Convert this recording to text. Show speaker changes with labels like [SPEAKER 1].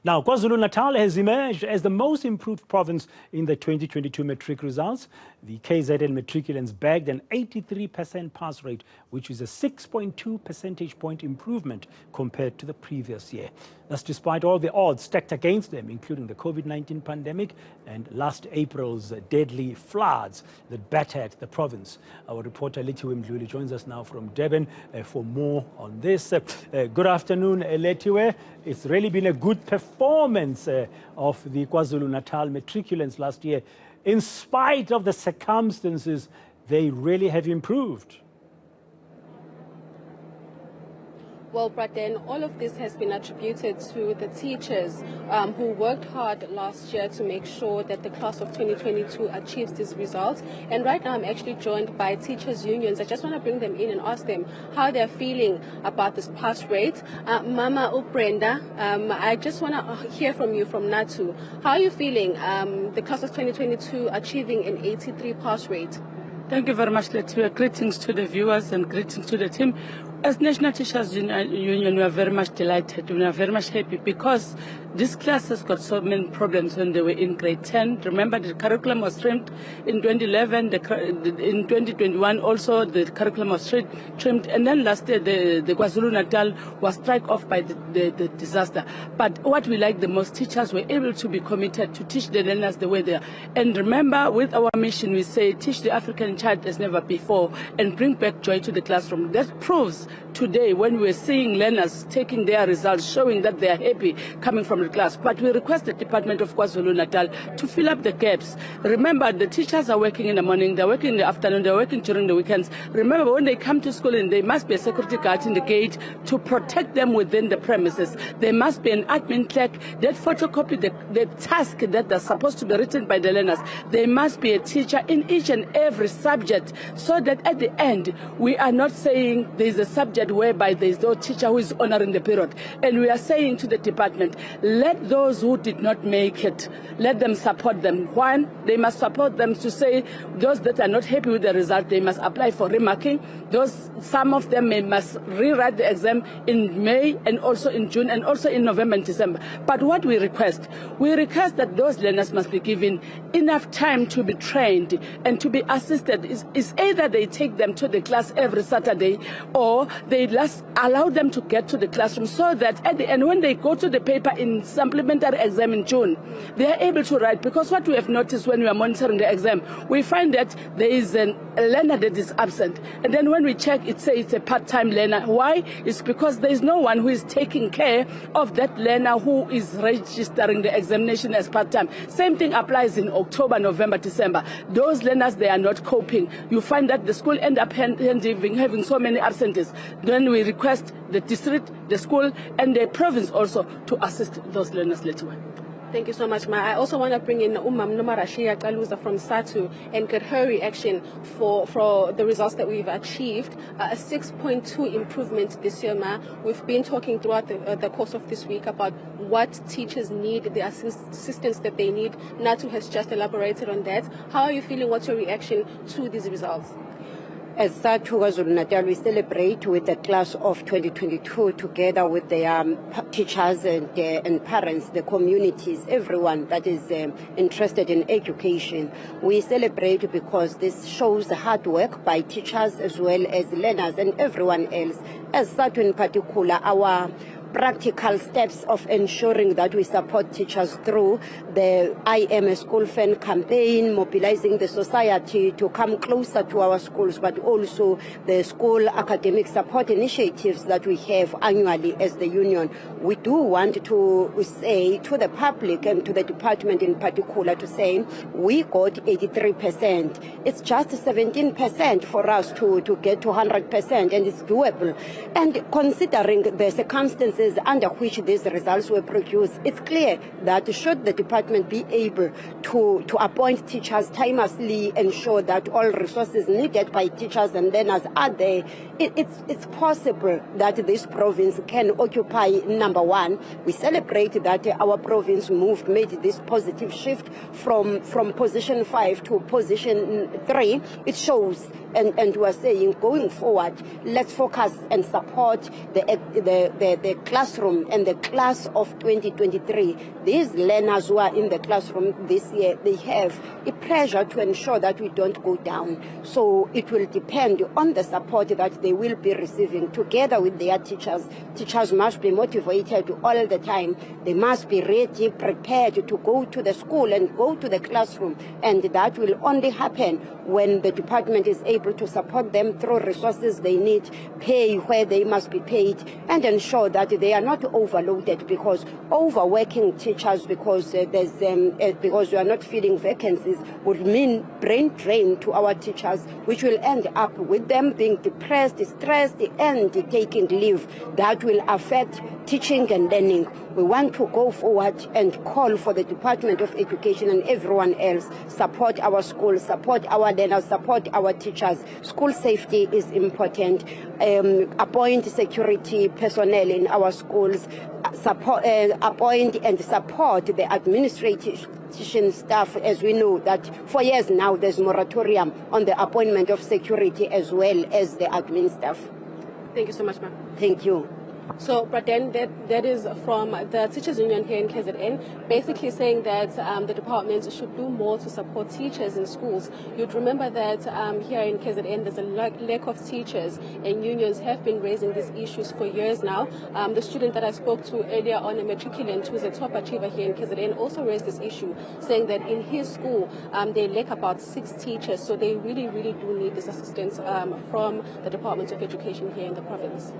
[SPEAKER 1] Now, KwaZulu-Natal has emerged as the most improved province in the 2022 Matric Results. The KZN matriculants bagged an 83% pass rate, which is a 6.2 percentage point improvement compared to the previous year. That's despite all the odds stacked against them, including the COVID-19 pandemic and last April's deadly floods that battered the province. Our reporter Lethiwe Mdluli joins us now from Durban for more on this. Good afternoon, Lethiwe. It's really been a good performance of the KwaZulu-Natal matriculants last year. In spite of the circumstances, they really have improved.
[SPEAKER 2] Well, Braden, all of this has been attributed to the teachers who worked hard last year to make sure that the class of 2022 achieves these results. And right now I'm actually joined by teachers' unions. I just want to bring them in and ask them how they're feeling about this pass rate. Mama Brenda, I just want to hear from you from NATU. How are you feeling, the class of 2022 achieving an 83 pass rate?
[SPEAKER 3] Thank you very much, Lethiwe. Greetings to the viewers and greetings to the team. As National Teachers Union, we are very much delighted. We are very much happy because this class has got so many problems when they were in grade 10. Remember, the curriculum was trimmed in 2011. In 2021, also the curriculum was trimmed. And then last year, the KwaZulu-Natal was struck off by the disaster. But what we like the most, teachers were able to be committed to teach the learners the way they are. And remember, with our mission, we say, teach the African child as never before and bring back joy to the classroom. That proves today when we're seeing learners taking their results, showing that they are happy coming from the class. But we request the Department of KwaZulu-Natal to fill up the gaps. Remember, the teachers are working in the morning, they're working in the afternoon, they're working during the weekends. Remember, when they come to school, and there must be a security guard in the gate to protect them within the premises. There must be an admin clerk that photocopy the task that are supposed to be written by the learners. There must be a teacher in each and every subject, so that at the end, we are not saying there's a subject whereby there is no teacher who is honoring the period. And we are saying to the department, let those who did not make it, let them support them. One, they must support them to say those that are not happy with the result, they must apply for remarking. Some of them must rewrite the exam in May and also in June and also in November and December. But what we request that those learners must be given enough time to be trained and to be assisted. Is either they take them to the class every Saturday, or they just allow them to get to the classroom, so that at the end, when they go to the paper in supplementary exam in June, they are able to write. Because what we have noticed when we are monitoring the exam, we find that there is a learner that is absent. And then when we check, it says it's a part-time learner. Why? It's because there is no one who is taking care of that learner who is registering the examination as part-time. Same thing applies in October, November, December. Those learners, they are not coping. You find that the school end up having so many absentees. Then we request the district, the school, and the province also to assist those learners later.
[SPEAKER 2] Thank you so much, Ma. I also want to bring in Rashia Kaluza from SATU and get her reaction for the results that we've achieved. A 6.2 improvement this year, Ma. We've been talking throughout the course of this week about what teachers need, the assistance that they need. NATU has just elaborated on that. How are you feeling? What's your reaction to these results?
[SPEAKER 4] As SATU KwaZulu-Natal, we celebrate with the class of 2022 together with the teachers and parents, the communities, everyone that is interested in education. We celebrate because this shows hard work by teachers as well as learners and everyone else. As SATU in particular, our practical steps of ensuring that we support teachers through the I Am a School Fan campaign, mobilizing the society to come closer to our schools, but also the school academic support initiatives that we have annually as the union. We do want to say to the public and to the department in particular to say we got 83%. It's just 17% for us to get to 100%, and it's doable. And considering the circumstances under which these results were produced, it's clear that should the department be able to appoint teachers timelessly, ensure that all resources needed by teachers and learners are there, it's possible that this province can occupy number one. We celebrate that our province made this positive shift from position 5 to position 3. It shows, and we are saying going forward, let's focus and support the classroom and the class of 2023, these learners who are in the classroom this year, they have a pressure to ensure that we don't go down. So it will depend on the support that they will be receiving together with their teachers. Teachers must be motivated all the time. They must be ready, prepared to go to the school and go to the classroom. And that will only happen when the department is able to support them through resources they need, pay where they must be paid, and ensure that they are not overloaded, because overworking teachers because we are not filling vacancies would mean brain drain to our teachers, which will end up with them being depressed, stressed, and taking leave. That will affect teaching and learning. We want to go forward and call for the Department of Education and everyone else, support our schools, support our learners, support our teachers. School safety is important. Appoint security personnel in our schools, appoint and support the administration staff, as we know that for years now there's moratorium on the appointment of security as well as the admin staff.
[SPEAKER 2] Thank you so much, ma'am.
[SPEAKER 4] Thank you.
[SPEAKER 2] So, but then that is from the teachers union here in KZN, basically saying that the department should do more to support teachers in schools. You'd remember that here in KZN there's a lack of teachers, and unions have been raising these issues for years now. The student that I spoke to earlier on, a matriculant who's a top achiever here in KZN, also raised this issue, saying that in his school they lack about 6 teachers, so they really do need this assistance from the Department of Education here in the province.